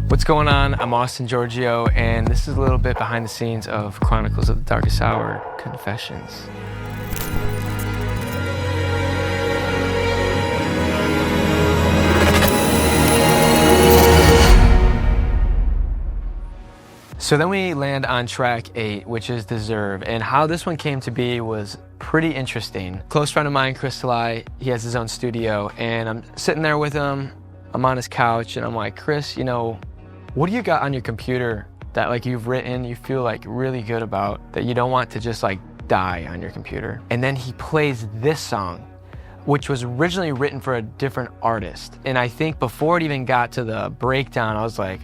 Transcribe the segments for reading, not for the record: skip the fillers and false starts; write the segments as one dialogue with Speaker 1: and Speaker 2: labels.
Speaker 1: What's going on? I'm Austin Giorgio, and this is a little bit behind the scenes of Chronicles of the Darkest Hour Confessions. So then we land on track 8, which is Deserve, and how this one came to be was pretty interesting. Close friend of mine, Chris, he has his own studio, and I'm sitting there with him. I'm on his couch, and I'm like, Chris, what do you got on your computer that like you've written, you feel like really good about, that you don't want to just like die on your computer? And then he plays this song, which was originally written for a different artist. And I think before it even got to the breakdown, I was like,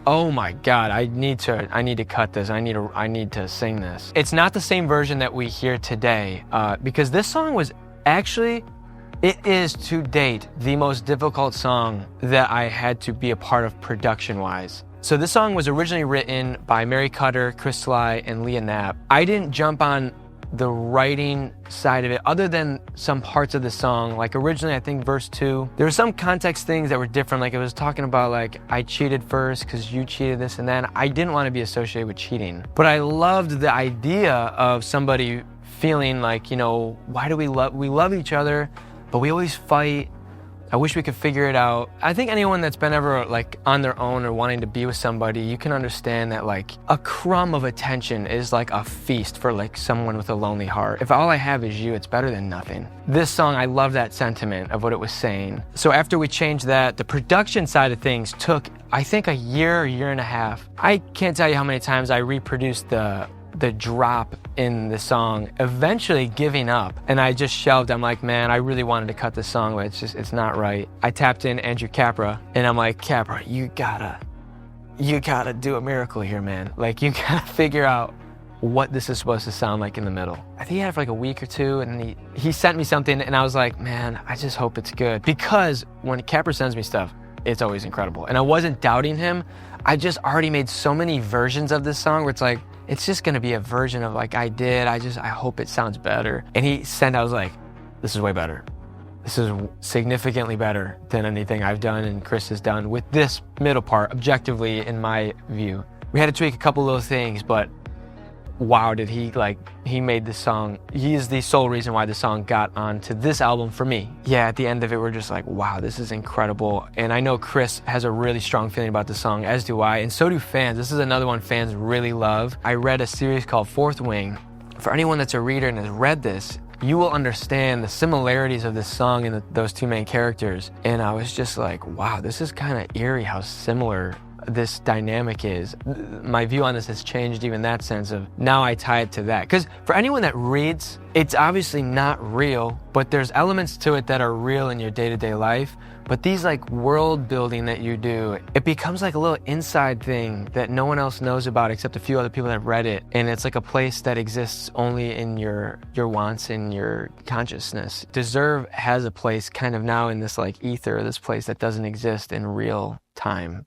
Speaker 1: oh my God, I need to cut this. I need to sing this. It's not the same version that we hear today, because this song was actually, it is to date the most difficult song that I had to be a part of production-wise. So this song was originally written by Mary Cutter, Chris Sly, and Leah Knapp. I didn't jump on the writing side of it other than some parts of the song. Like originally, I think verse 2, there were some context things that were different. Like it was talking about like, I cheated first because you cheated this and then. I didn't want to be associated with cheating. But I loved the idea of somebody feeling like, why do we love each other, but we always fight. I wish we could figure it out. I think anyone that's been ever like on their own or wanting to be with somebody, you can understand that like a crumb of attention is like a feast for like someone with a lonely heart. If all I have is you, it's better than nothing. This song, I love that sentiment of what it was saying. So after we changed that, the production side of things took, I think, a year and a half. I can't tell you how many times I reproduced the drop in the song, eventually giving up. And I just shelved. I'm like, man, I really wanted to cut this song, but it's not right. I tapped in Andrew Capra, and I'm like, Capra, you gotta do a miracle here, man. Like, you gotta figure out what this is supposed to sound like in the middle. I think he had it for like a week or two, and he sent me something, and I was like, man, I just hope it's good. Because when Capra sends me stuff, it's always incredible. And I wasn't doubting him. I just already made so many versions of this song where it's like, it's just gonna be a version of like I did. I hope it sounds better. And he sent, I was like, this is way better. This is significantly better than anything I've done and Chris has done with this middle part, objectively, in my view. We had to tweak a couple little things, but wow, did he made this song. He is the sole reason why the song got onto this album for me. Yeah, at the end of it, we're just like, wow, this is incredible. And I know Chris has a really strong feeling about the song, as do I, and so do fans. This is another one fans really love. I read a series called Fourth Wing. For anyone that's a reader and has read this, you will understand the similarities of this song and those two main characters. And I was just like, wow, this is kind of eerie how similar this dynamic is. My view on this has changed even that sense of now I tie it to that. Because for anyone that reads, it's obviously not real, but there's elements to it that are real in your day-to-day life. But these like world building that you do, it becomes like a little inside thing that no one else knows about except a few other people that have read it. And it's like a place that exists only in your wants and your consciousness. Deserve has a place kind of now in this like ether, this place that doesn't exist in real time.